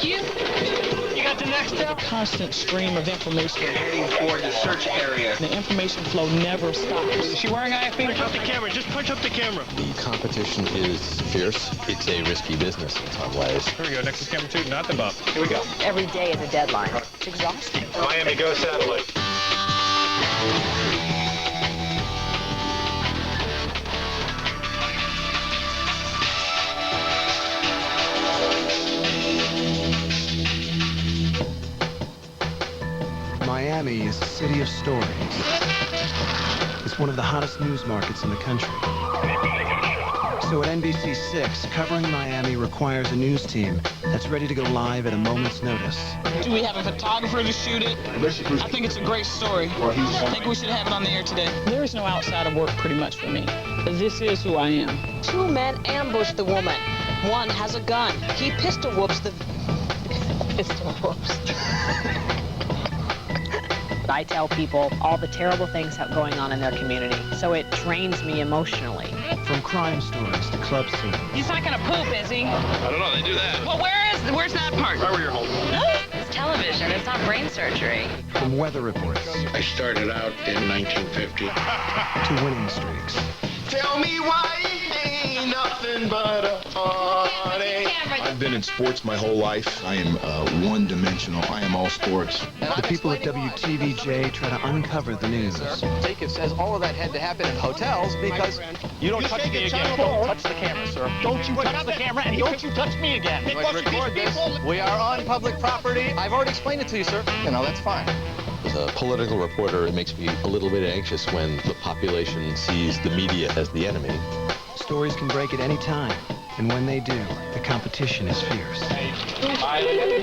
rescue. You got the next step? Constant stream of information. Heading for the search area. The information flow never stops. Is she wearing IFB? Punch up the camera. Just punch up the camera. The competition is fierce. It's a risky business in some ways. Here we go. Next is camera 2, not the bump. Here we go. Every day is a deadline. It's exhausting. Miami, go satellite. Miami is a city of stories. It's one of the hottest news markets in the country. So at NBC6, covering Miami requires a news team that's ready to go live at a moment's notice. Do we have a photographer to shoot it? I think it's a great story. I think we should have it on the air today. There is no outside of work pretty much for me. This is who I am. 2 men ambush the woman. One has a gun. He pistol whoops the... pistol whoops. I tell people all the terrible things going on in their community, so it drains me emotionally. From crime stories to club scenes. He's not gonna poop, is he? I don't know. They do that. Well, where's that part? Right where you're holding. It's television. It's not brain surgery. From weather reports I started out in 1950. to winning streaks. Tell me why it ain't nothing but a heartache. I've been in sports my whole life. I am one-dimensional. I am all sports. The people at WTVJ try to uncover the news. It says all of that had to happen in hotels because You don't touch me again. Don't touch the camera, sir. Don't you touch the camera, and don't you touch me again. like record this. We are on public property. I've already explained it to you, sir. You know, that's fine. As a political reporter, it makes me a little bit anxious when the population sees the media as the enemy. Stories can break at any time, and when they do, the competition is fierce.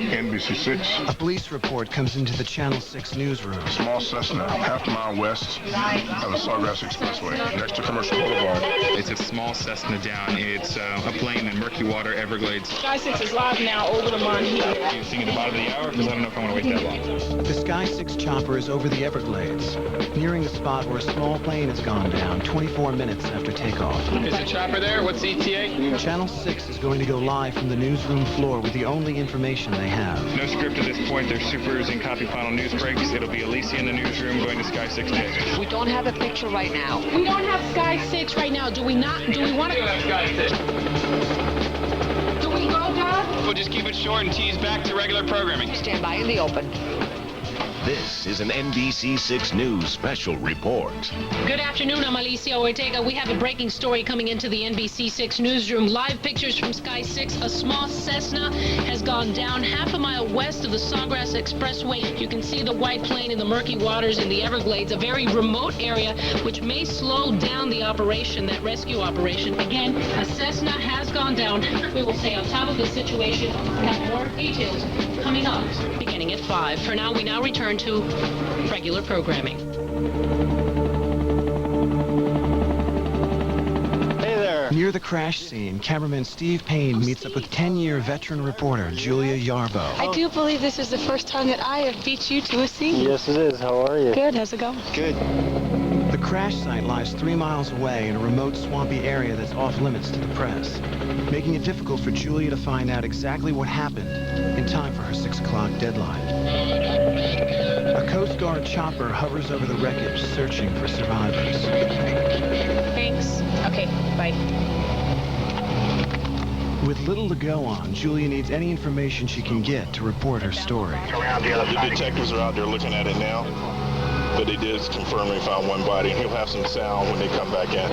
NBC6, A police report comes into the Channel 6 newsroom. small Cessna, half a mile west of the Sawgrass Expressway, next to Commercial Boulevard. It's a small Cessna down. It's a plane in Murky Water, Everglades. Sky 6 is live now over the Monhegan. You sing at the bottom of the hour? Because I don't know if I want to wait that long. The Sky 6 chopper is over the Everglades, nearing the spot where a small plane has gone down 24 minutes after takeoff. Is the chopper there? What's the ETA? Channel 6 is going to go live from the newsroom floor with the only information they have. No script at this point. There's supers and copy final news breaks. It'll be Alicia in the newsroom going to Sky 6 News. We don't have a picture right now. We don't have Sky 6 right now. Do we not? Do we want to? Do we go, Doug? We'll just keep it short and tease back to regular programming. Stand by in the open. This is an NBC6 News special report. Good afternoon, I'm Alicia Ortega. We have a breaking story coming into the NBC6 newsroom. Live pictures from Sky 6. A small Cessna has gone down half a mile west of the Sawgrass Expressway. You can see the white plane in the murky waters in the Everglades, a very remote area which may slow down the operation, that rescue operation. Again, a Cessna has gone down. We will stay on top of the situation. Have more details coming up beginning at 5. For now, we now return to regular programming. Hey there. Near the crash scene, cameraman Steve Payne meets up with 10-year veteran reporter Julia Yarbo. I do believe this is the first time that I have beat you to a scene. Yes, it is. How are you? Good. How's it going? Good. The crash site lies 3 miles away in a remote swampy area that's off limits to the press, making it difficult for Julia to find out exactly what happened in time for her 6 o'clock deadline. A Coast Guard chopper hovers over the wreckage, searching for survivors. Thanks. Okay. Bye. With little to go on, Julia needs any information she can get to report her story. The detectives are out there looking at it now. But they did confirm they found one body, and he'll have some sound when they come back in.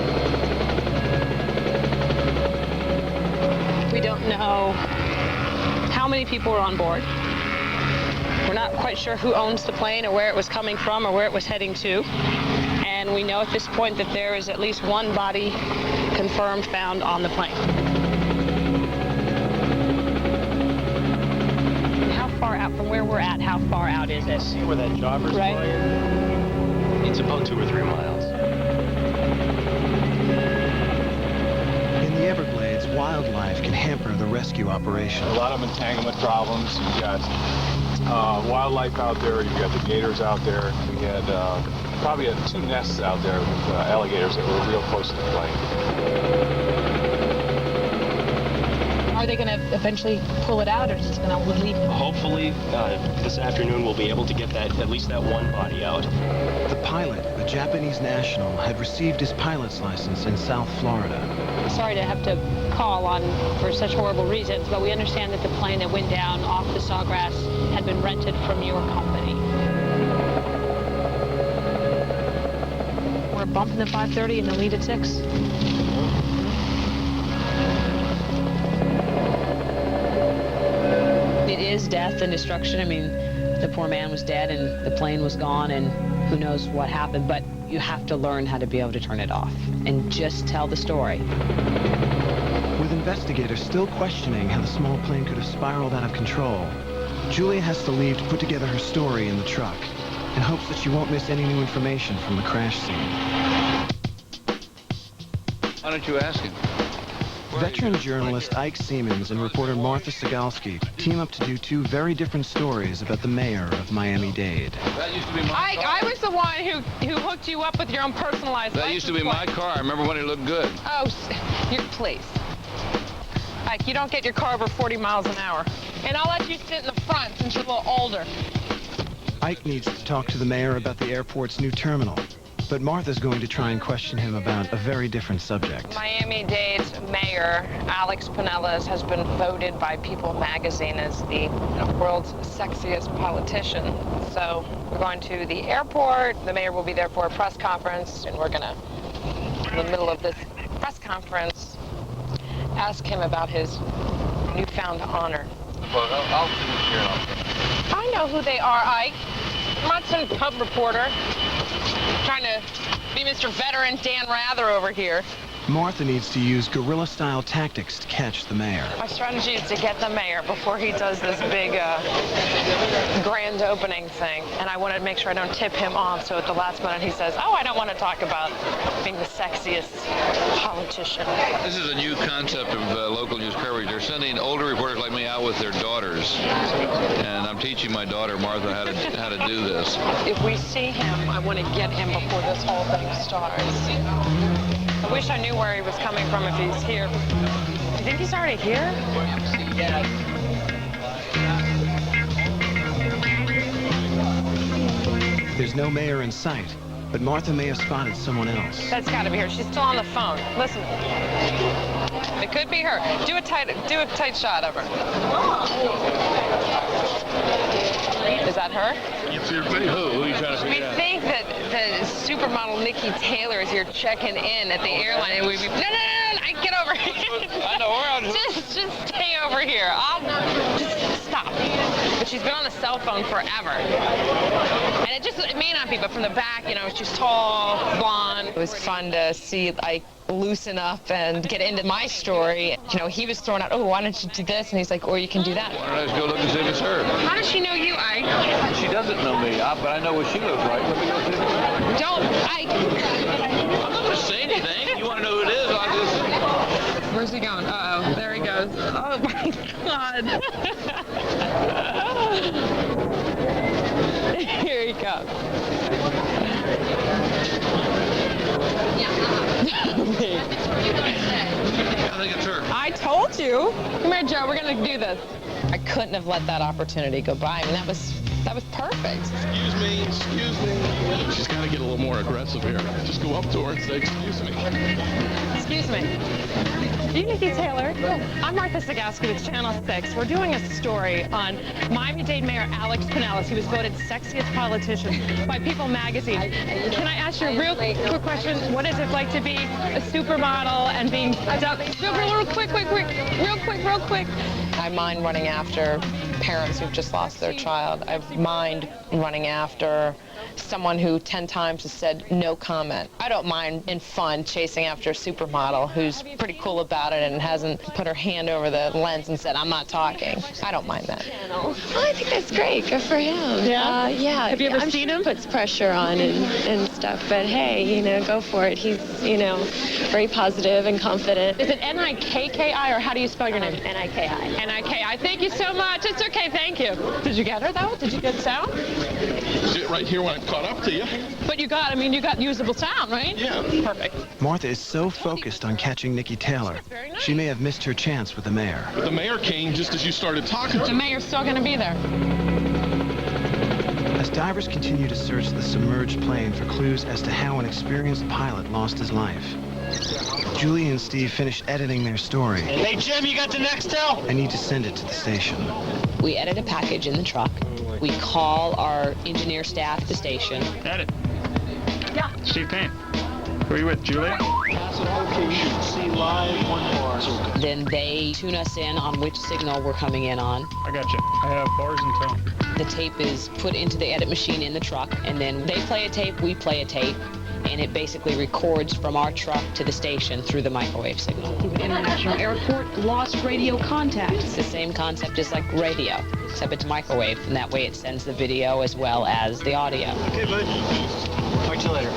We don't know how many people were on board. We're not quite sure who owns the plane or where it was coming from or where it was heading to. And we know at this point that there is at least one body confirmed found on the plane. How far out from where we're at, how far out is this? See where that chopper's flying? It's about 2 or 3 miles. In the Everglades, wildlife can hamper the rescue operation. A lot of entanglement problems. You've got wildlife out there. You've got the gators out there. We had probably had 2 nests out there with alligators that were real close to the plane. Are they going to eventually pull it out, or is it going to leave? Hopefully, this afternoon we'll be able to get at least that one body out. The pilot, a Japanese national, had received his pilot's license in South Florida. Sorry to have to call on for such horrible reasons, but we understand that the plane that went down off the Sawgrass had been rented from your company. We're bumping the 5:30 and the lead at 6. It is death and destruction. I mean, the poor man was dead and the plane was gone and who knows what happened, but you have to learn how to be able to turn it off and just tell the story. With investigators still questioning how the small plane could have spiraled out of control, Julia has to leave to put together her story in the truck in hopes that she won't miss any new information from the crash scene. Why don't you ask him? Veteran journalist Ike Siemens and reporter Martha Segalski team up to do two very different stories about the mayor of Miami-Dade. Ike, I was the one who hooked you up with your own personalized That used to be my car. I remember when it looked good. Oh, please. Ike, you don't get your car over 40 miles an hour. And I'll let you sit in the front since you're a little older. Ike needs to talk to the mayor about the airport's new terminal, but Martha's going to try and question him about a very different subject. Miami-Dade's mayor, Alex Pinellas, has been voted by People magazine as the world's sexiest politician. So we're going to the airport. The mayor will be there for a press conference, and we're going to, in the middle of this press conference, ask him about his newfound honor. Well, I'll finish here. I know who they are, Ike. I'm not some pub reporter trying to be Mr. Veteran Dan Rather over here. Martha needs to use guerrilla-style tactics to catch the mayor. My strategy is to get the mayor before he does this big grand opening thing. And I want to make sure I don't tip him off, so at the last minute he says, oh, I don't want to talk about being the sexiest politician. This is a new concept of local news coverage. They're sending older reporters like me out with their daughters. And I'm teaching my daughter, Martha, how to do this. If we see him, I want to get him before this whole thing starts. I wish I knew where he was coming from if he's here. You think he's already here? There's no mayor in sight, but Martha may have spotted someone else. That's got to be her. She's still on the phone. Listen. It could be her. Do a tight shot of her. Is that her? Who are you trying to figure out? We think that the supermodel Nikki Taylor is here checking in at the airline, and we'd be, no, I get over here. I know where I'm just stay over here. I'll just stop. But she's been on the cell phone forever. And it may not be, but from the back, she's tall, blonde. It was fun to see, loosen up and get into my story. He was throwing out, oh, why don't you do this? And he's like, or you can do that. Why don't I just go look and see if it's her? How does she know you, Ike? She doesn't know me, but I know where she lives, right? Let me go see. Don't, Ike. I'm not going to say anything. You want to know who it is? I'll just... Where's he going? Uh-oh, there he goes. Oh, my God. Here he comes. I think it's her. I told you. Come here, Joe. We're going to do this. I couldn't have let that opportunity go by. I mean, that was perfect. Excuse me. She's got to get a little more aggressive here. Just go up to her and say, excuse me. Excuse me. You Nikki Taylor? I'm Martha Segalski with Channel 6. We're doing a story on Miami-Dade Mayor Alex Pinellas. He was voted sexiest politician by People magazine. Can I ask you a real quick question? What is it like to be a supermodel and being real quick. I mind running after parents who've just lost their child. I mind running after someone who 10 times has said no comment. I don't mind in fun chasing after a supermodel who's pretty cool about it and hasn't put her hand over the lens and said, I'm not talking. I don't mind that. Well, I think that's great. Good for him. Yeah? Yeah. Have you ever seen him? Puts pressure on and stuff. But hey, go for it. He's, very positive and confident. Is it N-I-K-K-I or how do you spell your name? N-I-K-I. N-I-K-I. Thank you so much. It's okay. Thank you. Did you get her though? Did you get sound? Sit right here when I caught up to you. But you got usable sound, right? Yeah. Perfect. Martha is so focused on catching Nikki Taylor, she may have missed her chance with the mayor. But the mayor came just as you started talking. The mayor's still going to be there. As divers continue to search the submerged plane for clues as to how an experienced pilot lost his life, Julie and Steve finish editing their story. Hey, Jim, you got the Nextel? And need to send it to the station. We edit a package in the truck. We call our engineer staff at the station. Edit. Yeah. Steve Payne. Who are you with, Julia? See live 1 bar. Then they tune us in on which signal we're coming in on. I got you. I have bars and tone. The tape is put into the edit machine in the truck, and then they play a tape, we play a tape, and it basically records from our truck to the station through the microwave signal. The International Airport lost radio contact. It's the same concept as like radio, except it's microwave, and that way it sends the video as well as the audio. Okay, bud. Talk to you later.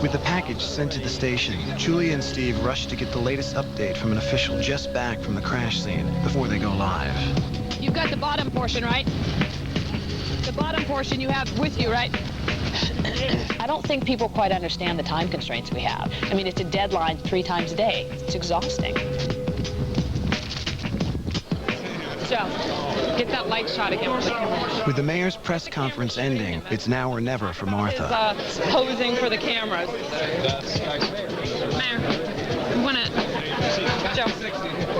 With the package sent to the station, Julia and Steve rush to get the latest update from an official just back from the crash scene before they go live. You've got the bottom portion, right? The bottom portion you have with you, right? I don't think people quite understand the time constraints we have. I mean, it's a deadline 3 times a day. It's exhausting. Joe, get that light shot again with the camera. With the mayor's press conference ending, it's now or never for Martha. Is posing for the cameras. Mayor, we want to... Joe,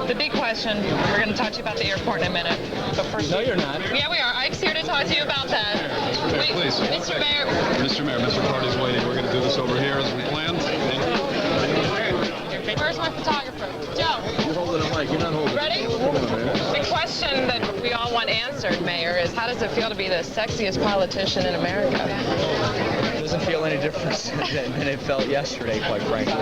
the big question, we're going to talk to you about the airport in a minute. But first, No, you're not. Yeah, we are. Ike's here to talk to you about that. Wait, Please. Mr. Mayor. Mr. Mayor, Mr. Carty's waiting. We're going to do this over here as we planned. Where's my photographer? Joe. You're holding a mic. You're not holding Ready? it. The question that we all want answered, Mayor, is how does it feel to be the sexiest politician in America? It doesn't feel any different than it felt yesterday, quite frankly.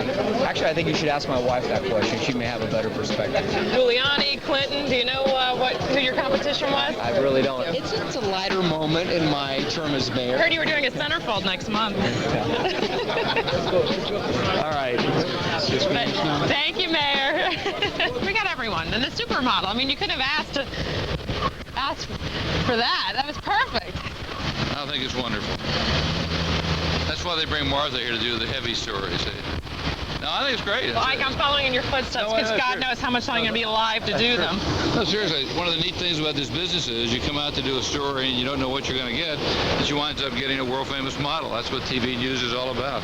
Actually, I think you should ask my wife that question. She may have a better perspective. Giuliani, Clinton, do you know who your competition was? I really don't. It's a lighter moment in my term as mayor. I heard you were doing a centerfold next month. All right. Thank you, Mayor. We got everyone. And the supermodel. I mean, you couldn't have asked for that. That was perfect. I think it's wonderful. That's why they bring Martha here to do the heavy stories. No, I think it's great. Well, Ike, I'm following in your footsteps because God knows how much I'm going to be alive to do them. No, seriously, one of the neat things about this business is you come out to do a story and you don't know what you're going to get, but you wind up getting a world-famous model. That's what TV news is all about.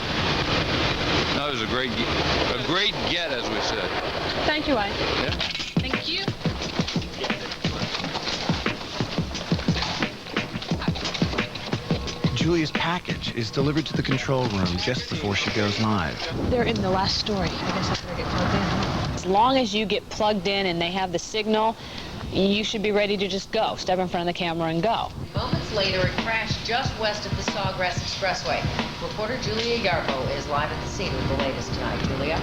No, it was a great get, as we said. Thank you, Ike. Yeah. Thank you. Julia's package is delivered to the control room just before she goes live. They're in the last story. I guess I better get plugged in. As long as you get plugged in and they have the signal, you should be ready to just go. Step in front of the camera and go. Moments later, it crashed just west of the Sawgrass Expressway. Reporter Julia Yarbo is live at the scene with the latest tonight. Julia?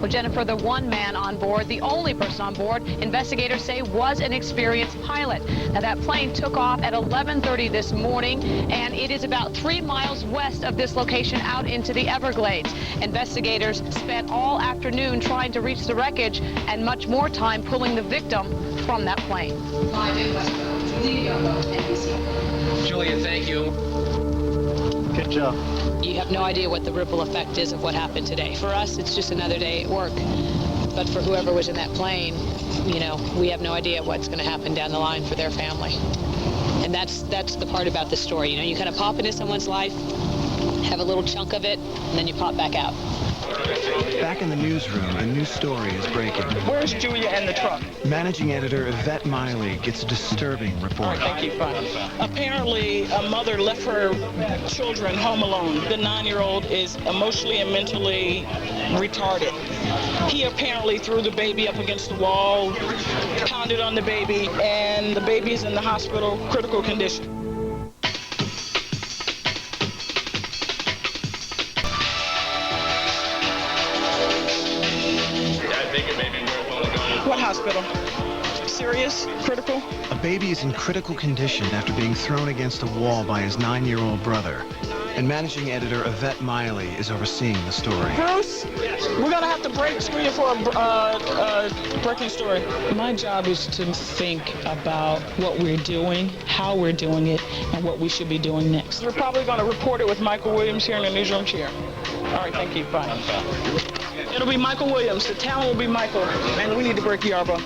Well, Jennifer, the one man on board, the only person on board, investigators say was an experienced pilot. Now, that plane took off at 11:30 this morning, and it is about 3 miles west of this location out into the Everglades. Investigators spent all afternoon trying to reach the wreckage and much more time pulling the victim from that plane. Live in Westboro, Julia Yarbo, NBC. Julia, thank you. Good job. You have no idea what the ripple effect is of what happened today. For us, it's just another day at work. But for whoever was in that plane, you know, we have no idea what's going to happen down the line for their family. And that's the part about the story. You know, you kind of pop into someone's life, have a little chunk of it, and then you pop back out. Back in the newsroom, a new story is breaking. Where's Julia and the truck? Managing editor Yvette Miley gets a disturbing report. Thank you, fine. Apparently, a mother left her children home alone. The 9-year-old is emotionally and mentally retarded. He apparently threw the baby up against the wall, pounded on the baby, and the baby is in the hospital, critical condition. What hospital? Serious? Critical? A baby is in critical condition after being thrown against a wall by his 9-year-old brother. And managing editor Yvette Miley is overseeing the story. Bruce, we're going to have to break screen for a breaking story. My job is to think about what we're doing, how we're doing it, and what we should be doing next. We're probably going to report it with Michael Williams here in the newsroom chair. All right, thank you. Bye. It'll be Michael Williams. The talent will be Michael. And we need to break Yarbo.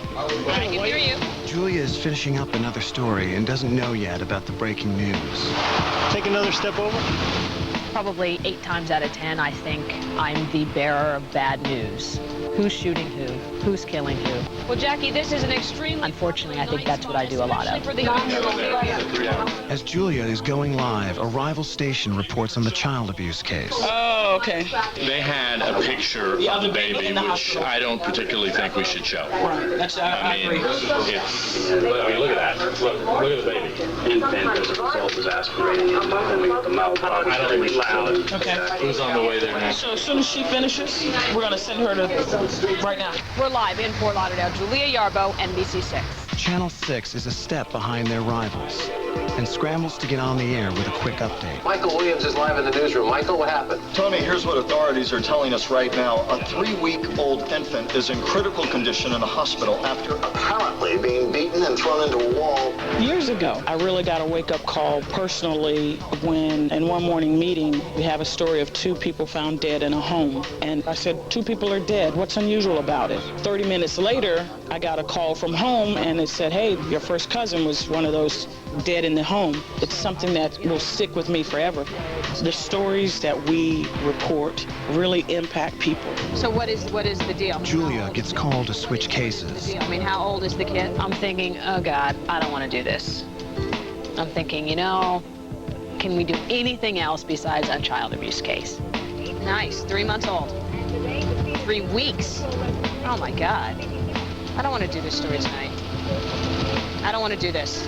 I can hear you. Julia is finishing up another story and doesn't know yet about the breaking news. Take another step over. Probably 8 times out of 10, I think I'm the bearer of bad news. Who's shooting who? Who's killing who? Well, Jackie, this is an extremely... Unfortunately, I think that's what I do a lot of. As Julia is going live, a rival station reports on the child abuse case. Oh, okay. They had a picture of the baby, which I don't particularly think we should show. Right. That's, I agree. Look at that. Look at the baby. Infant, as a result, was aspirating into the mouth. I don't think loud. Okay. Who's on the way there now? So as soon as she finishes, we're going to send her to right now. We're live in Fort Lauderdale. Julia Yarbo, NBC6. Channel 6 is a step behind their rivals and scrambles to get on the air with a quick update. Michael Williams is live in the newsroom. Michael, what happened? Tony, here's what authorities are telling us right now. A 3-week-old infant is in critical condition in a hospital after apparently being beaten and thrown into a wall. Years ago, I really got a wake-up call personally when, in one morning meeting, we have a story of 2 people found dead in a home. And I said, 2 people are dead. What's unusual about it? 30 minutes later, I got a call from home, and it said, hey, your first cousin was one of those dead in the home. It's something that will stick with me forever. The stories that we report really impact people. So what is the deal? Julia gets called to switch cases. I mean, how old is the kid? I'm thinking, oh God, I don't want to do this. I'm thinking, you know, can we do anything else besides a child abuse case? Nice. 3 months old. 3 weeks. Oh my God. I don't want to do this story tonight. I don't want to do this.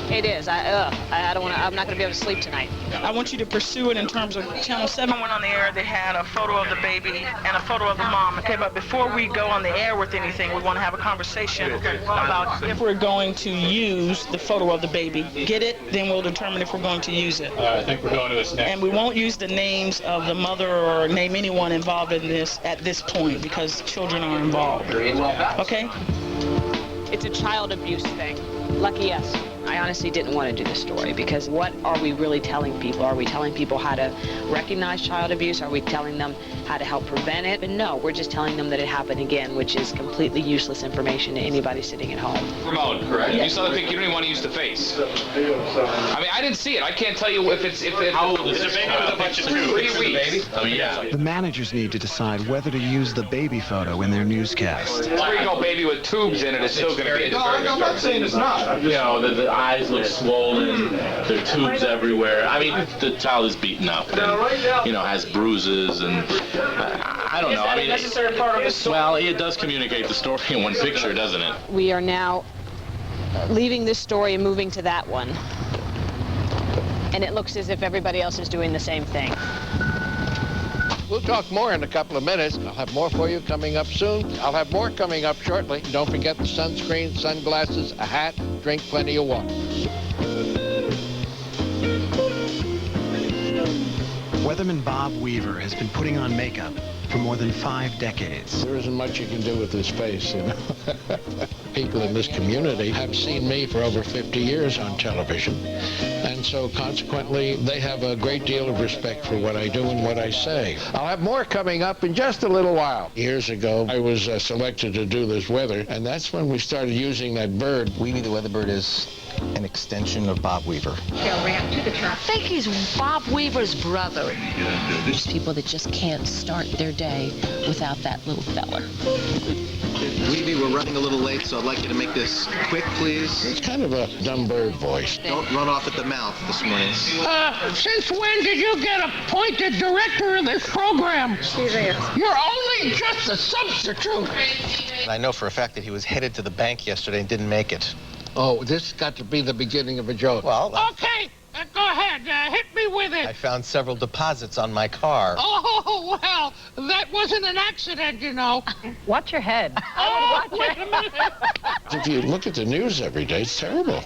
It is. I don't want to. I'm not going to be able to sleep tonight. I want you to pursue it in terms of Channel 7 went on the air. They had a photo of the baby and a photo of the mom. Okay, but before we go on the air with anything, we want to have a conversation about if we're going to use the photo of the baby. Get it? Then we'll determine if we're going to use it. I think we're going to this next. And we won't use the names of the mother or name anyone involved in this at this point because children are involved. Okay? It's a child abuse thing. Lucky us. I honestly didn't want to do this story because what are we really telling people? Are we telling people how to recognize child abuse? Are we telling them how to help prevent it? And no, we're just telling them that it happened again, which is completely useless information to anybody sitting at home. Ramon, correct? Yes. You saw the pic. You don't even want to use the face. I mean, I didn't see it. I can't tell you if it's how old is it? Baby with a bunch of tubes. 3 weeks. Oh yeah. The managers need to decide whether to use the baby photo in their newscast. 3-year-old baby with tubes in it is still going to be. No, I'm not saying it's not. You know, the eyes look swollen, there are tubes everywhere. I mean, the child is beaten up and, you know, has bruises and I don't know. I mean, necessary part of the story? Well, it does communicate the story in one picture, doesn't it? We are now leaving this story and moving to that one. And it looks as if everybody else is doing the same thing. We'll talk more in a couple of minutes. I'll have more for you coming up soon. I'll have more coming up shortly. Don't forget the sunscreen, sunglasses, a hat, drink plenty of water. Weatherman Bob Weaver has been putting on makeup for more than 5 decades. There isn't much you can do with this face, you know. People in this community have seen me for over 50 years on television, and so consequently they have a great deal of respect for what I do and what I say. I'll have more coming up in just a little while. Years ago, I was selected to do this weather, and that's when we started using that bird. Weeby the Weatherbird is an extension of Bob Weaver. I think he's Bob Weaver's brother. There's people that just can't start their day without that little fella. Weeby, we're running a little late, so I'd like you to make this quick, please. It's kind of a dumb bird voice. Don't run off at the mouth this morning. Since when did you get appointed director of this program? You're only just a substitute. I know for a fact that he was headed to the bank yesterday and didn't make it. Oh, this got to be the beginning of a joke. Well, Okay, go ahead. Hit me with it. I found several deposits on my car. Oh, well, that wasn't an accident, you know. Watch your head. Wait a minute. If you look at the news every day, it's terrible.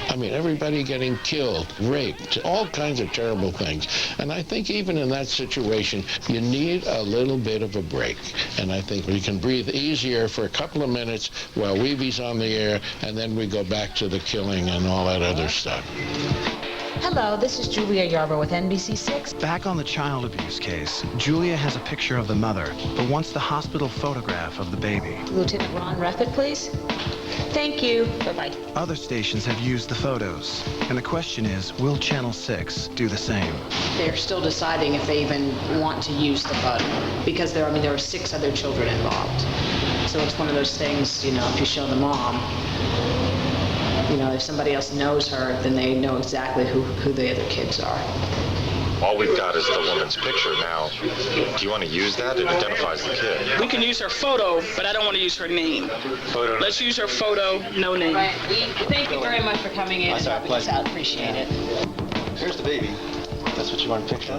I mean, everybody getting killed, raped, all kinds of terrible things. And I think even in that situation, you need a little bit of a break. And I think we can breathe easier for a couple of minutes while Weeby's on the air, and then we go back to the killing and all that other stuff. Hello, this is Julia Yarbrough with NBC6. Back on the child abuse case, Julia has a picture of the mother, but wants the hospital photograph of the baby. Lieutenant Ron Reffitt, please. Thank you. Bye-bye. Other stations have used the photos, and the question is, will Channel 6 do the same? They're still deciding if they even want to use the photo because there are 6 other children involved. So it's one of those things, if you show the mom, if somebody else knows her, then they know exactly who the other kids are. All we've got is the woman's picture now. Do you want to use that? It identifies the kid. We can use her photo, but I don't want to use her name. Photo. Let's use her photo, no name. Right. Thank you very much for coming in and helping us out. Appreciate it. Here's the baby. That's what you want to picture.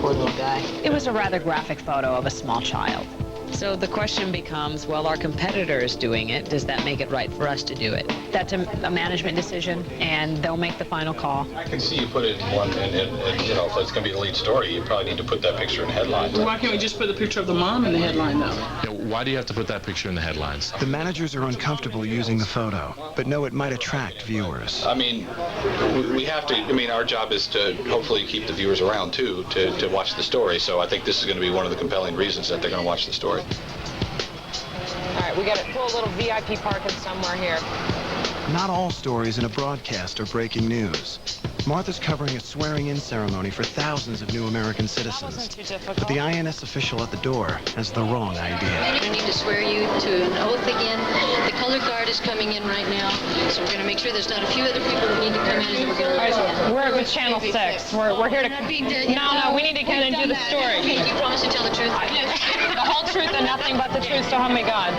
Poor little guy. It was a rather graphic photo of a small child. So the question becomes, well, our competitor is doing it. Does that make it right for us to do it? That's a management decision, and they'll make the final call. I can see you put it in one, and if it's going to be the lead story, you probably need to put that picture in headlines. Why can't we just put the picture of the mom in the headline, though? Why do you have to put that picture in the headlines? The managers are uncomfortable using the photo, but know it might attract viewers. I mean, we have to, our job is to hopefully keep the viewers around, too, to watch the story. So I think this is going to be one of the compelling reasons that they're going to watch the story. All right, we got to pull a little VIP parking somewhere here. Not all stories in a broadcast are breaking news. Martha's covering a swearing-in ceremony for thousands of new American citizens. That wasn't too difficult. But the INS official at the door has the wrong idea. I need to swear you to an oath again. The color guard is coming in right now, so we're going to make sure there's not a few other people that need to come in, and we're going to let them in. We're with Channel 6. We're here to... No, we need to come in and do the story. Okay, do you promise to tell the truth? The whole truth and nothing but the truth, so help me God.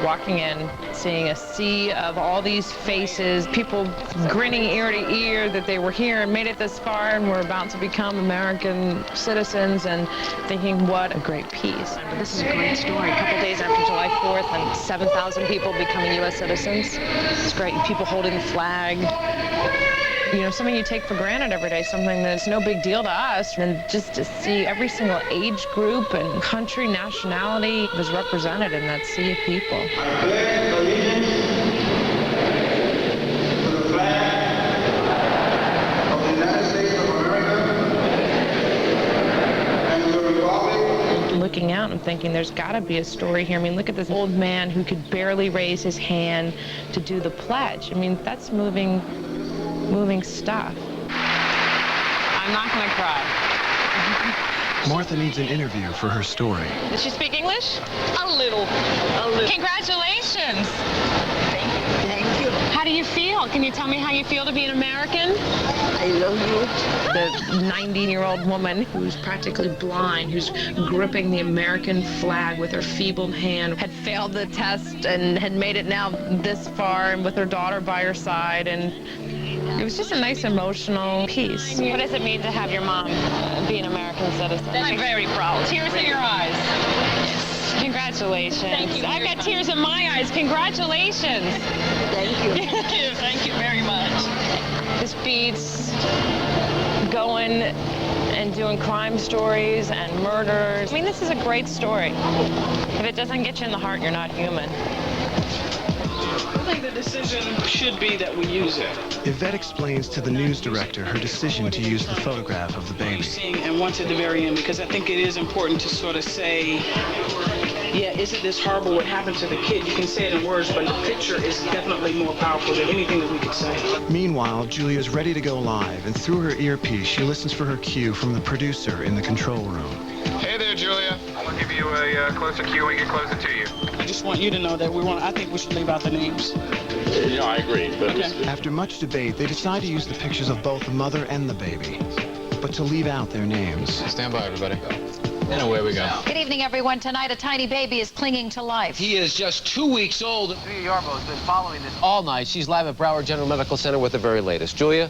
Walking in, seeing a sea of all these faces, people grinning ear to ear that they were here and made it this far and were about to become American citizens, and thinking, what a great piece. This is a great story. A couple days after July 4th and 7,000 people becoming U.S. citizens. It's great. People holding the flag. Something you take for granted every day, something that's no big deal to us. And just to see every single age group and country, nationality was represented in that sea of people. I pledge allegiance to the flag of the United States of America and to the republic. Looking out and thinking there's got to be a story here. Look at this old man who could barely raise his hand to do the pledge. That's moving stuff. I'm not going to cry. Martha needs an interview for her story. Does she speak English? A little. Congratulations. Thank you. How do you feel? Can you tell me how you feel to be an American? I love you. The 90-year-old woman who's practically blind, who's gripping the American flag with her feeble hand, had failed the test and had made it now this far, and with her daughter by her side, and it was just a nice emotional piece. What does it mean to have your mom be an American citizen? I'm very proud. Tears in your eyes. Congratulations. Thank you. I've got tears in my eyes. Congratulations. Thank you. Thank you very much. This beats going and doing crime stories and murders. This is a great story. If it doesn't get you in the heart, you're not human. I think the decision should be that we use it. Yvette explains to the news director her decision to use the photograph of the baby. And once at the very end, because I think it is important to sort of say, yeah, isn't this horrible what happened to the kid? You can say it in words, but the picture is definitely more powerful than anything that we could say. Meanwhile, Julia's ready to go live, and through her earpiece, she listens for her cue from the producer in the control room. Hey there, Julia. I'll give you a closer cue when we get closer to you. I just want you to know that I think we should leave out the names. I agree. But okay. After much debate, they decide to use the pictures of both the mother and the baby, but to leave out their names. Stand by, everybody. And away we go. Good evening, everyone. Tonight, a tiny baby is clinging to life. He is just 2 weeks old. Julia Yarbrough has been following this All night. She's live at Broward General Medical Center with the very latest. Julia?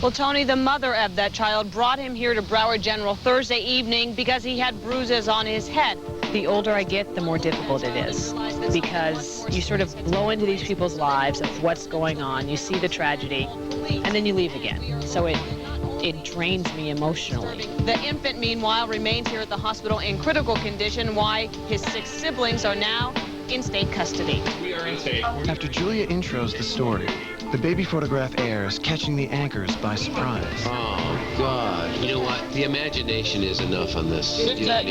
Well, Tony, the mother of that child brought him here to Broward General Thursday evening because he had bruises on his head. The older I get, the more difficult it is, because you sort of blow into these people's lives of what's going on. You see the tragedy, and then you leave again. So it drains me emotionally. The infant, meanwhile, remains here at the hospital in critical condition, why his 6 siblings are now in state custody. We are in state. After Julia intros the story, The baby photograph airs, catching the anchors by surprise. Oh, God. You know what? The imagination is enough on this.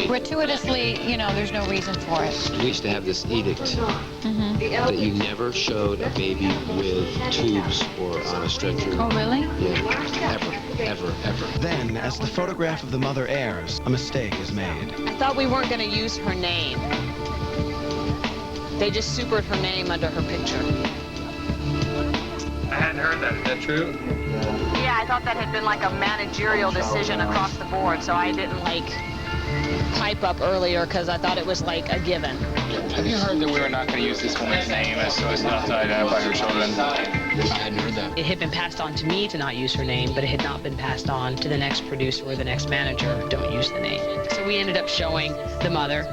Gratuitously, you know, there's no reason for it. We used to have this edict that you never showed a baby with tubes or on a stretcher. Oh, really? Yeah. Ever. Then, as the photograph of the mother airs, a mistake is made. I thought we weren't going to use her name. They just supered her name under her picture. I hadn't heard that. Is that true? Yeah, I thought that had been like a managerial decision across the board, so I didn't like pipe up earlier because I thought it was like a given. Have you heard that we were not going to use this woman's name so as not to identify her children? I hadn't heard that. It had been passed on to me to not use her name, but it had not been passed on to the next producer or the next manager. Don't use the name. So we ended up showing the mother,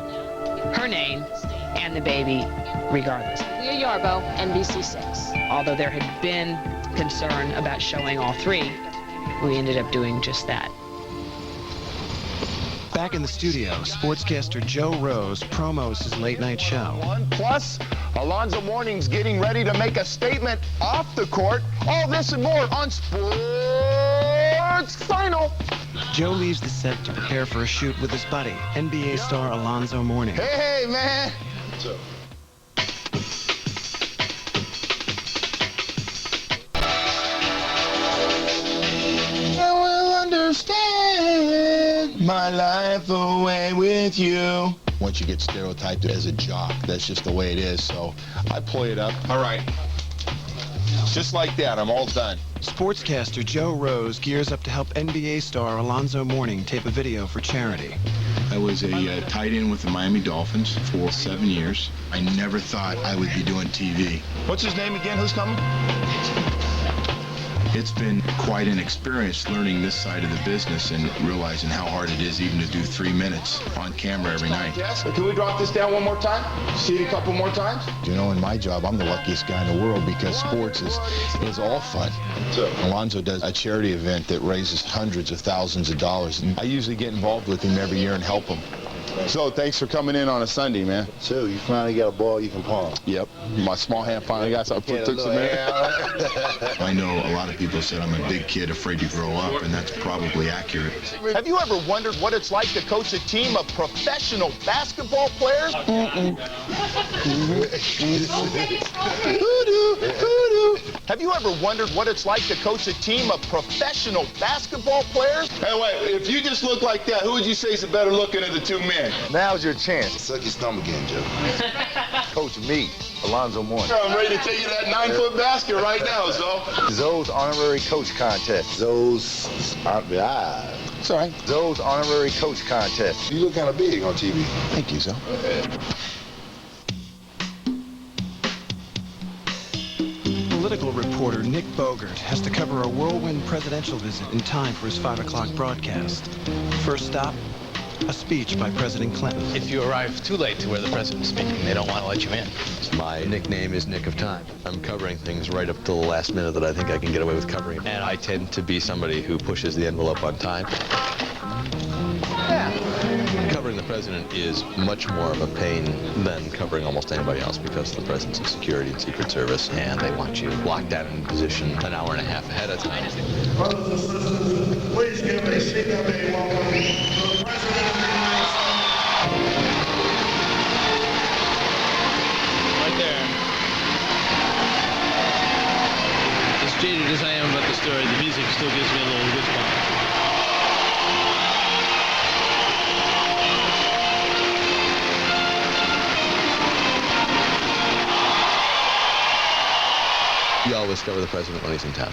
her name, and the baby regardless. Leah Yarbo, NBC6. Although there had been concern about showing all three, we ended up doing just that. Back in the studio, sportscaster Joe Rose promos his late-night show. Plus, Alonzo Mourning's getting ready to make a statement off the court. All this and more on Sports Final. Joe leaves the set to prepare for a shoot with his buddy, NBA star Alonzo Mourning. Hey, man. What's up? I will understand my life away with you. Once you get stereotyped as a jock, that's just the way it is, so I play it up. All right. Just like that, I'm all done. Sportscaster Joe Rose gears up to help NBA star Alonzo Mourning tape a video for charity. I was a tight end with the Miami Dolphins for 7 years. I never thought I would be doing TV. What's his name again? Who's coming? It's been quite an experience learning this side of the business and realizing how hard it is even to do 3 minutes on camera every night. Can we drop this down one more time? See it a couple more times? You know, in my job, I'm the luckiest guy in the world because sports is all fun. Alonzo does a charity event that raises hundreds of thousands of dollars, and I usually get involved with him every year and help him. So, thanks for coming in on a Sunday, man. So, you finally got a ball you can palm. Yep. My small hand finally got something. Took some air. I know a lot of people said I'm a big kid afraid to grow up, and that's probably accurate. Have you ever wondered what it's like to coach a team of professional basketball players? Have you ever wondered what it's like to coach a team of professional basketball players? Hey, wait, if you just look like that, who would you say is the better looking of the two men? Now's your chance. Suck your thumb again, Joe. Coach me, Alonzo Mourning. I'm ready to take you to that 9-foot basket right now, Zo. Zoe's honorary coach contest. Zoe's, Sorry. Zoe's honorary coach contest. You look kind of big on TV. Thank you, Zo. Political reporter Nick Bogert has to cover a whirlwind presidential visit in time for his 5 o'clock broadcast. First stop, a speech by President Clinton. If you arrive too late to where the president's speaking, they don't want to let you in. My nickname is Nick of Time. I'm covering things right up till the last minute that I think I can get away with covering. And I tend to be somebody who pushes the envelope on time. Covering the president is much more of a pain than covering almost anybody else because the president's of security and Secret Service, and they want you locked down in position an hour and a half ahead of time. Brothers and sisters, please give a CWA welcome to the President of the United States. Right there. As jaded as I am about the story, the music still gives me a little goosebumps. We always cover the president when he's in town.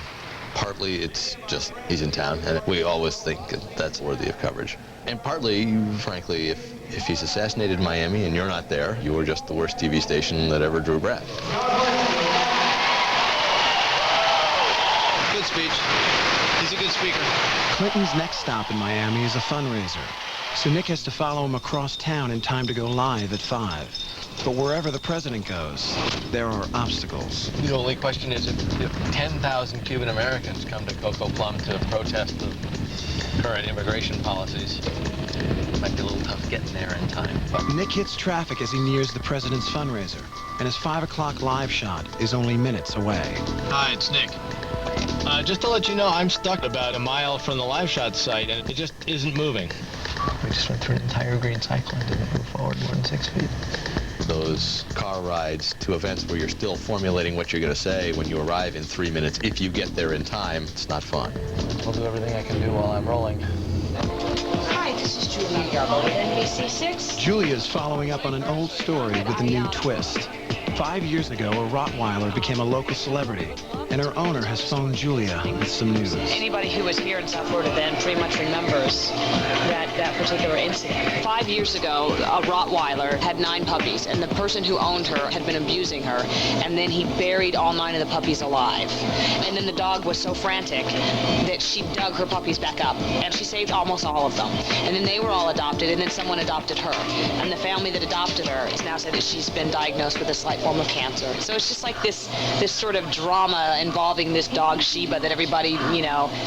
Partly it's just he's in town, and we always think that's worthy of coverage. And partly, frankly, if he's assassinated in Miami and you're not there, you were just the worst TV station that ever drew breath. Good speech. He's a good speaker. Clinton's next stop in Miami is a fundraiser, so Nick has to follow him across town in time to go live at 5. But wherever the president goes, there are obstacles. The only question is if 10,000 Cuban Americans come to Coco Plum to protest the current immigration policies, might be a little tough getting there in time. Nick hits traffic as he nears the president's fundraiser, and his 5 o'clock live shot is only minutes away. Hi, it's Nick. Just to let you know, I'm stuck about a mile from the live shot site, and it just isn't moving. We just went through an entire green cycle and didn't move forward more than 6 feet. Those car rides to events where you're still formulating what you're going to say when you arrive in 3 minutes, if you get there in time, it's not fun. I'll do everything I can do while I'm rolling. Hi, this is Julia Garbo with NBC6. Julia's following up on an old story with a new twist. 5 years ago, a Rottweiler became a local celebrity, and her owner has phoned Julia with some news. Anybody who was here in South Florida then pretty much remembers that particular incident. 5 years ago, a Rottweiler had 9 puppies, and the person who owned her had been abusing her, and then he buried all 9 of the puppies alive. And then the dog was so frantic that she dug her puppies back up, and she saved almost all of them. And then they were all adopted, and then someone adopted her. And the family that adopted her has now said that she's been diagnosed with a slight form of cancer. So it's just like this sort of drama involving this dog Sheba that everybody,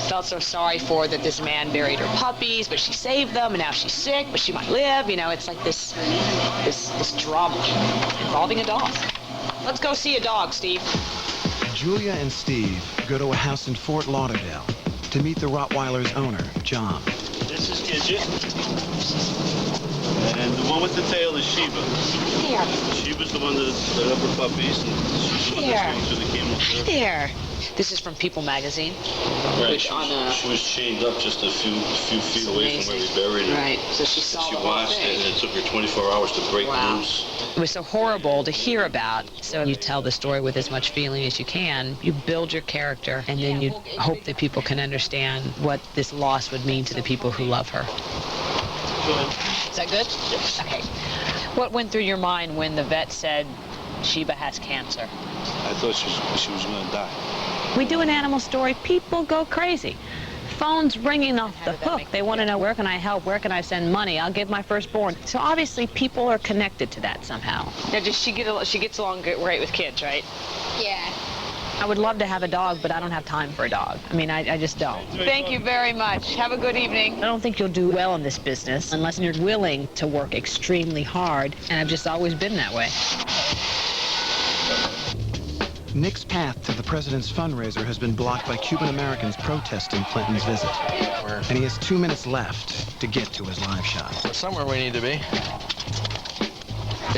felt so sorry for, that this man buried her puppies, but she saved them, and now she's sick, but she might live. It's like this drama involving a dog. Let's go see a dog, Steve. Julia and Steve go to a house in Fort Lauderdale to meet the Rottweiler's owner, John. This is Gidget. And the one with the tail is Sheba. Here. Sheba's the one that up her puppies, and she showed us going through the chemotherapy. There. This is from People magazine. Right. She was chained up just a few feet away from where we buried her. Right. So she saw She the whole watched thing. it, and it took her 24 hours to break loose. It was so horrible to hear about. So you tell the story with as much feeling as you can. You build your character, and then you hope that people can understand what this loss would mean to the people who love her. Is that good? Yes. Okay. What went through your mind when the vet said Sheba has cancer? I thought she was going to die. We do an animal story, people go crazy. Phone's ringing off the hook. They want to know, where can I help? Where can I send money? I'll give my firstborn. So obviously people are connected to that somehow. Now, she gets along great with kids, right? Yeah. I would love to have a dog, but I don't have time for a dog. I just don't. Thank you very much. Have a good evening. I don't think you'll do well in this business unless you're willing to work extremely hard, and I've just always been that way. Nick's path to the president's fundraiser has been blocked by Cuban Americans protesting Clinton's visit. And he has 2 minutes left to get to his live shot. We're somewhere we need to be.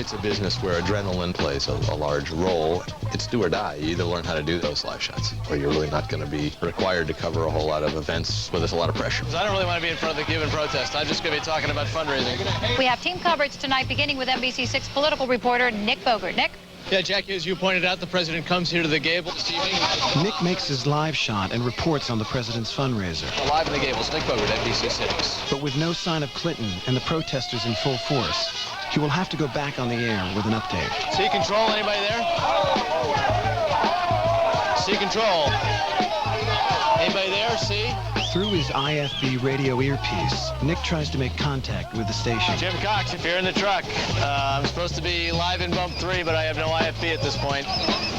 It's a business where adrenaline plays a large role. It's do or die. You either learn how to do those live shots, or you're really not going to be required to cover a whole lot of events where there's a lot of pressure. I don't really want to be in front of the Cuban protest. I'm just going to be talking about fundraising. We have team coverage tonight, beginning with NBC6 political reporter Nick Bogert. Nick? Yeah, Jackie, as you pointed out, the president comes here to the Gable this evening. Nick makes his live shot and reports on the president's fundraiser. Live in the Gables, Nick Bogert, NBC6. But with no sign of Clinton and the protesters in full force, he will have to go back on the air with an update. Sea Control, anybody there? Sea Control. Anybody there? Sea? Through his IFB radio earpiece, Nick tries to make contact with the station. Jim Cox, if you're in the truck, I'm supposed to be live in bump 3, but I have no IFB at this point.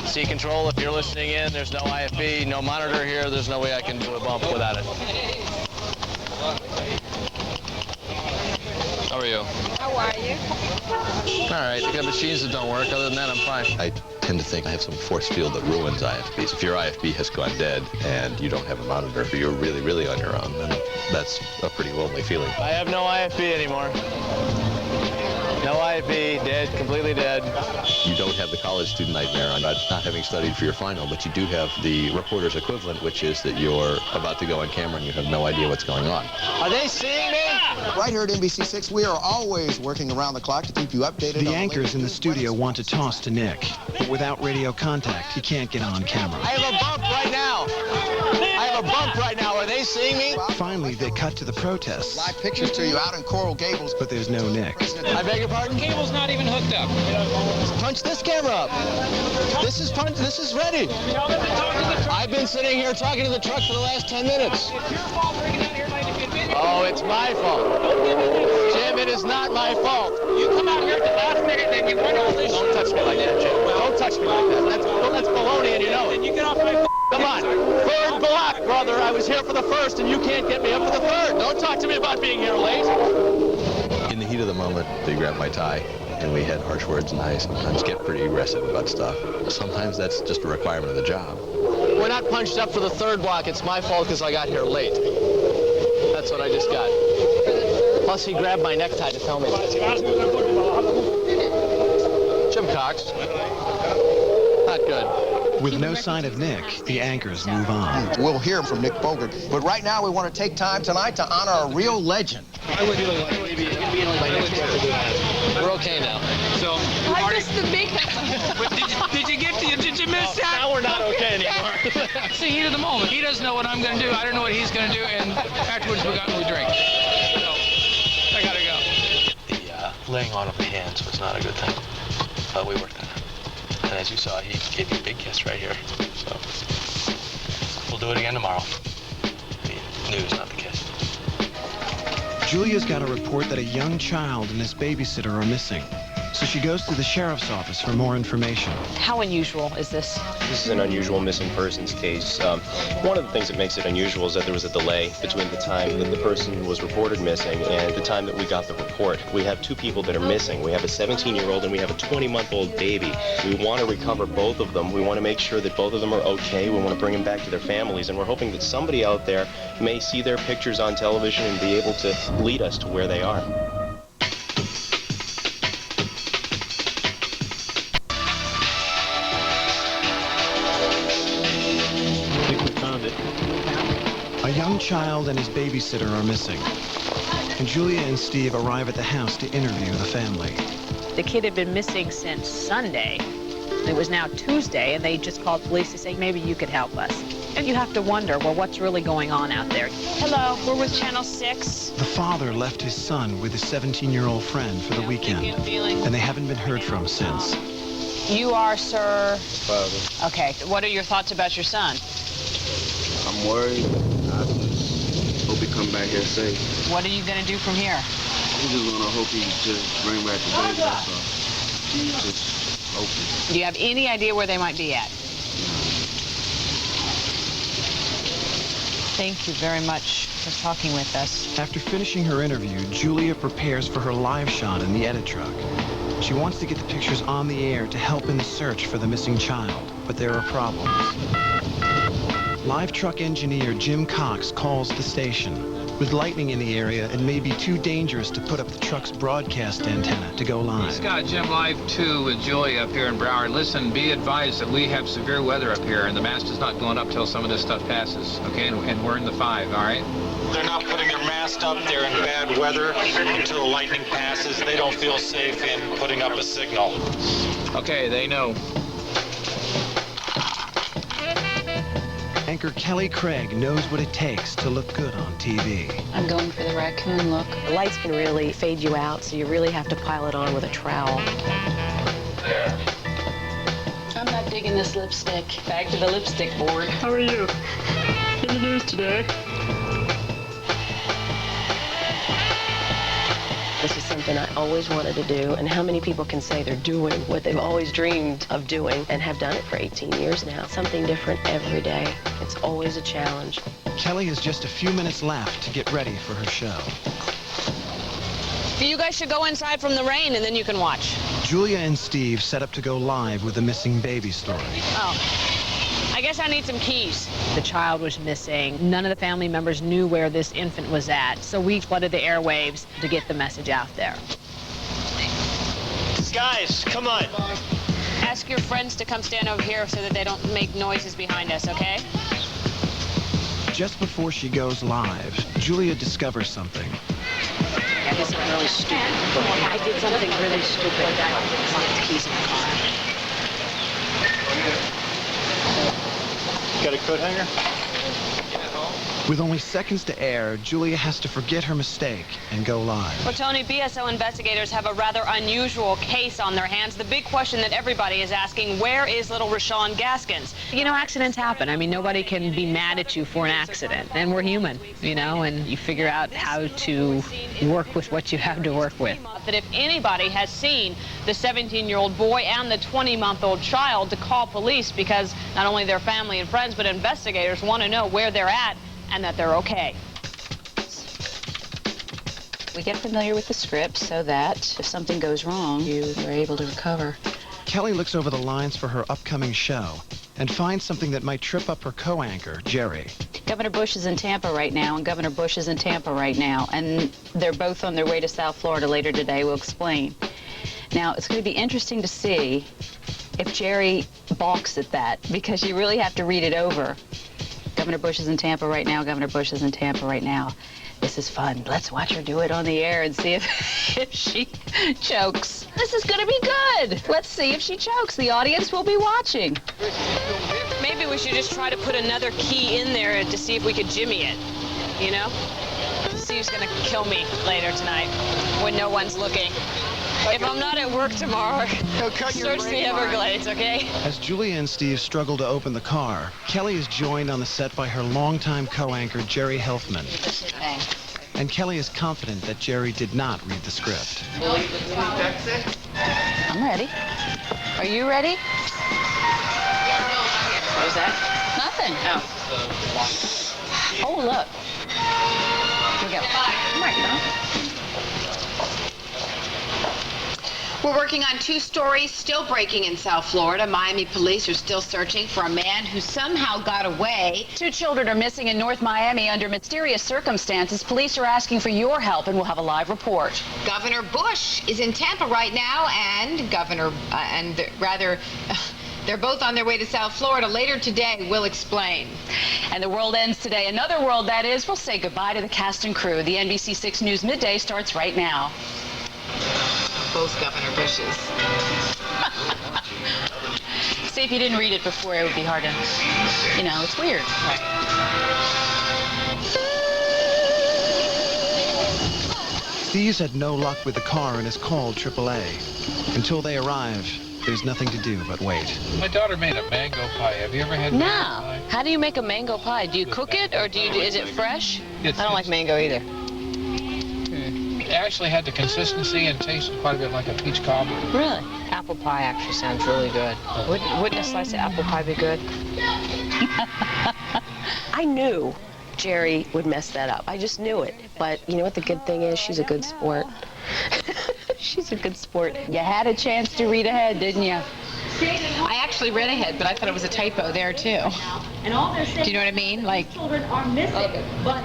Sea Control, if you're listening in, there's no IFB, no monitor here. There's no way I can do a bump without it. How are you? How are you? All right, I got machines that don't work. Other than that, I'm fine. I tend to think I have some force field that ruins IFBs. If your IFB has gone dead and you don't have a monitor, you're really, really on your own, and that's a pretty lonely feeling. I have no IFB anymore. No IFB, dead, completely dead. You don't have the college student nightmare on not having studied for your final, but you do have the reporter's equivalent, which is that you're about to go on camera and you have no idea what's going on. Are they seeing me? Right here at NBC6, we are always working around the clock to keep you updated. The anchors in the studio want to toss to Nick, but without radio contact, he can't get on camera. I have a bump right now. Are they seeing me? Finally, they cut to the protests. Live pictures to you out in Coral Gables. But there's no Nick. I beg your pardon? Cable's not even hooked up. Punch this camera up. This is ready. I've been sitting here talking to the truck for the last 10 minutes. Oh, it's my fault. Jim, it is not my fault. You come out here at the last minute and you run all this. Don't touch me like that, Jim. Don't touch me like that. That's baloney and you know it. And you get off my Come on. Third block, brother. I was here for the first and you can't get me up for the third. Don't talk to me about being here late. moment, they grab my tie, and we had harsh words, and I sometimes get pretty aggressive about stuff. Sometimes that's just a requirement of the job. We're not punched up for the third block. It's my fault because I got here late. That's what I just got. Plus, he grabbed my necktie to tell me. Jim Cox. Not good. With no sign of Nick, the anchors move on. We'll hear from Nick Bogert. But right now, we want to take time tonight to honor a real legend. We're okay now. So, I missed the big did you miss that? Now we're not okay anymore. It's the heat of the moment. He doesn't know what I'm going to do. I don't know what he's going to do. And afterwards, we got and we drink. So, I got to go. The laying on of the hands was not a good thing. But we worked on it. And as you saw, he gave you a big kiss right here. So we'll do it again tomorrow. The news, not the kiss. Julia's got a report that a young child and his babysitter are missing. So she goes to the sheriff's office for more information. How unusual is this? This is an unusual missing persons case. One of the things that makes it unusual is that there was a delay between the time that the person was reported missing and the time that we got the report. We have two people that are missing. We have a 17-year-old and we have a 20-month-old baby. We want to recover both of them. We want to make sure that both of them are okay. We want to bring them back to their families, and we're hoping that somebody out there may see their pictures on television and be able to lead us to where they are. A young child and his babysitter are missing. And Julia and Steve arrive at the house to interview the family. The kid had been missing since Sunday. It was now Tuesday, and they just called police to say, maybe you could help us. And you have to wonder, well, what's really going on out there? Hello, we're with Channel 6. The father left his son with his 17-year-old friend for the weekend, and they haven't been heard from since. You are, sir? Father. Okay, what are your thoughts about your son? I'm worried. I just hope he come back here safe. What are you going to do from here? I'm just gonna hope he just bring back the baby, that's all. Just hoping. Do you have any idea where they might be at? Thank you very much for talking with us. After finishing her interview, Julia prepares for her live shot in the edit truck. She wants to get the pictures on the air to help in the search for the missing child, but there are problems. Live truck engineer Jim Cox calls the station. With lightning in the area, it may be too dangerous to put up the truck's broadcast antenna to go live. Scott, Jim Live 2 with Julia up here in Broward. Listen, be advised that we have severe weather up here, and the mast is not going up till some of this stuff passes, okay? And we're in the 5, all right? They're not putting their mast up. They're in bad weather until the lightning passes. They don't feel safe in putting up a signal. Okay, they know. Anchor Kelly Craig knows what it takes to look good on TV. I'm going for the raccoon look. The lights can really fade you out, so you really have to pile it on with a trowel. I'm not digging this lipstick. Back to the lipstick board. How are you? In the news today. This is something I always wanted to do, and how many people can say they're doing what they've always dreamed of doing and have done it for 18 years now? Something different every day. It's always a challenge. Kelly has just a few minutes left to get ready for her show. You guys should go inside from the rain, and then you can watch. Julia and Steve set up to go live with the missing baby story. Oh. I guess I need some keys. The child was missing. None of the family members knew where this infant was at, so we flooded the airwaves to get the message out there. Guys, come on. Ask your friends to come stand over here so that they don't make noises behind us, okay? Just before she goes live, Julia discovers something. I did something really stupid. I did something really stupid. I left the keys in the car. Got a coat hanger? With only seconds to air, Julia has to forget her mistake and go live. Well, Tony, BSO investigators have a rather unusual case on their hands. The big question that everybody is asking, where is little Rashawn Gaskins? You know, accidents happen. I mean, nobody can be mad at you for an accident. And we're human, you know, and you figure out how to work with what you have to work with. That if anybody has seen the 17-year-old boy and the 20-month-old child, to call police, because not only their family and friends, but investigators want to know where they're at and that they're okay. We get familiar with the script so that if something goes wrong, you are able to recover. Kelly looks over the lines for her upcoming show and finds something that might trip up her co-anchor, Jerry. Governor Bush is in Tampa right now, and Governor Bush is in Tampa right now, and they're both on their way to South Florida later today. We'll explain. Now, it's going to be interesting to see if Jerry balks at that, because you really have to read it over. Governor Bush is in Tampa right now. Governor Bush is in Tampa right now. This is fun. Let's watch her do it on the air and see if she chokes. This is going to be good. Let's see if she chokes. The audience will be watching. Maybe we should just try to put another key in there to see if we could jimmy it, you know? Steve's going to kill me later tonight when no one's looking. If I'm not at work tomorrow, search the Everglades, okay? As Julia and Steve struggle to open the car, Kelly is joined on the set by her longtime co-anchor, Jerry Helfman. And Kelly is confident that Jerry did not read the script. I'm ready. Are you ready? What is that? Nothing. Oh. Oh, look. Here we go. Come on, We're working on 2 stories still breaking in South Florida. Miami police are still searching for a man who somehow got away. 2 children are missing in North Miami under mysterious circumstances. Police are asking for your help, and we'll have a live report. Governor Bush is in Tampa right now, and they're both on their way to South Florida. Later today, we'll explain. And the world ends today. Another world, that is. We'll say goodbye to the cast and crew. The NBC6 News Midday starts right now. Both Governor Bushes. See, if you didn't read it before, it would be hard to, you know, it's weird. Right. Steve's had no luck with the car and has called AAA. Until they arrive, there's nothing to do but wait. My daughter made a mango pie. Have you ever had mango pie? How do you make a mango pie? Do you cook it, or is it fresh? I don't like mango either. It actually had the consistency and tasted quite a bit like a peach cobbler. Really? Apple pie actually sounds really good. Wouldn't a slice of apple pie be good? I knew Jerry would mess that up. I just knew it. But you know what the good thing is? She's a good sport. She's a good sport. You had a chance to read ahead, didn't you? I actually read ahead, but I thought it was a typo there, too. Do you know what I mean? Like,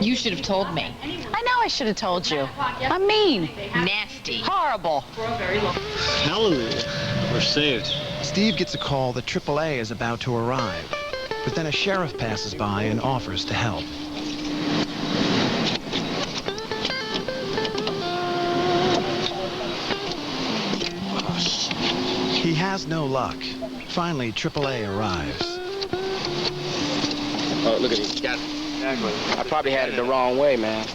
you should have told me. I know I should have told you. I'm mean. Nasty. Horrible. Hallelujah. We're saved. Steve gets a call that AAA is about to arrive. But then a sheriff passes by and offers to help. He has no luck. Finally, AAA arrives. Oh, look at him. Got it. Exactly. I probably had it the wrong way, man.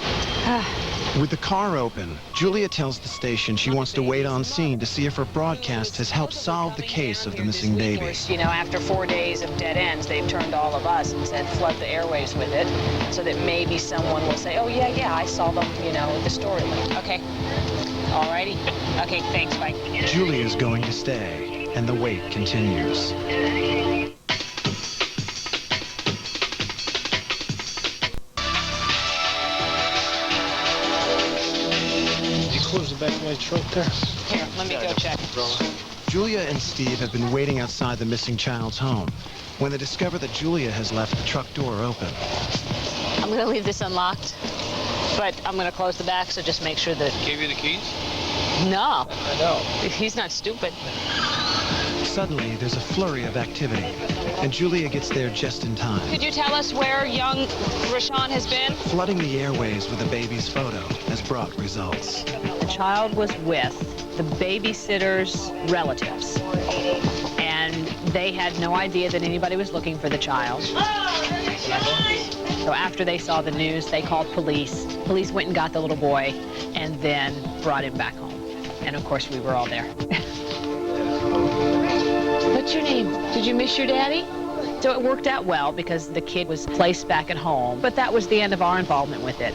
With the car open, Julia tells the station she wants to wait on scene to see if her broadcast has helped solve the case of the missing baby. You know, after 4 days of dead ends, they've turned to all of us and said flood the airways with it, so that maybe someone will say, oh, yeah, I saw them, you know, the story. Okay. Alrighty. Okay, thanks, bye. Julia's going to stay, and the wait continues. Close the back of my trunk there. Here, let me go check. Julia and Steve have been waiting outside the missing child's home when they discover that Julia has left the truck door open. I'm going to leave this unlocked, but I'm going to close the back, so just make sure that... Gave you the keys? No. I know. He's not stupid. Suddenly, there's a flurry of activity, and Julia gets there just in time. Could you tell us where young Rashawn has been? Flooding the airways with the baby's photo has brought results. The child was with the babysitter's relatives, and they had no idea that anybody was looking for the child. So after they saw the news, they called police. Police went and got the little boy and then brought him back home. And of course, we were all there. What's your name? Did you miss your daddy? So it worked out well because the kid was placed back at home, but that was the end of our involvement with it.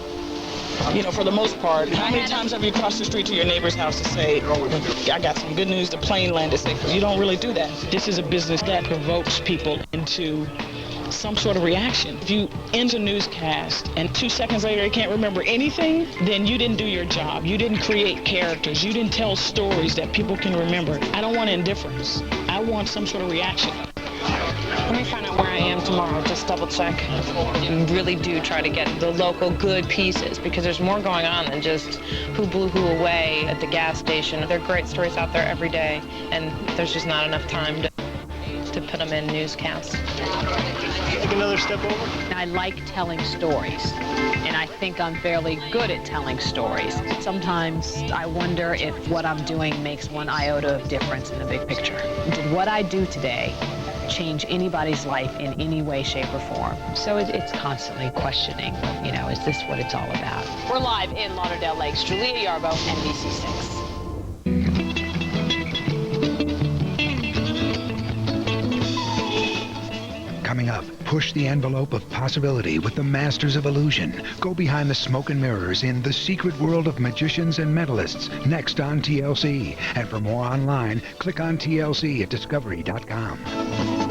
You know, for the most part, how many times have you crossed the street to your neighbor's house to say, I got some good news, the plane landed safe? You don't really do that. This is a business that provokes people into some sort of reaction. If you end a newscast and 2 seconds later you can't remember anything, then you didn't do your job. You didn't create characters. You didn't tell stories that people can remember. I don't want indifference. I want some sort of reaction. Let me find out where I am tomorrow, just double check. And really do try to get the local good pieces, because there's more going on than just who blew who away at the gas station. There are great stories out there every day, and there's just not enough time to put them in newscasts. Take another step over. I like telling stories, and I think I'm fairly good at telling stories. Sometimes I wonder if what I'm doing makes one iota of difference in the big picture. Did what I do today change anybody's life in any way, shape, or form? So it's constantly questioning, you know, is this what it's all about? We're live in Lauderdale Lakes. Julia Yarbo, NBC6. Coming up, push the envelope of possibility with the Masters of Illusion. Go behind the smoke and mirrors in The Secret World of Magicians and Mentalists, next on TLC. And for more online, click on TLC at discovery.com.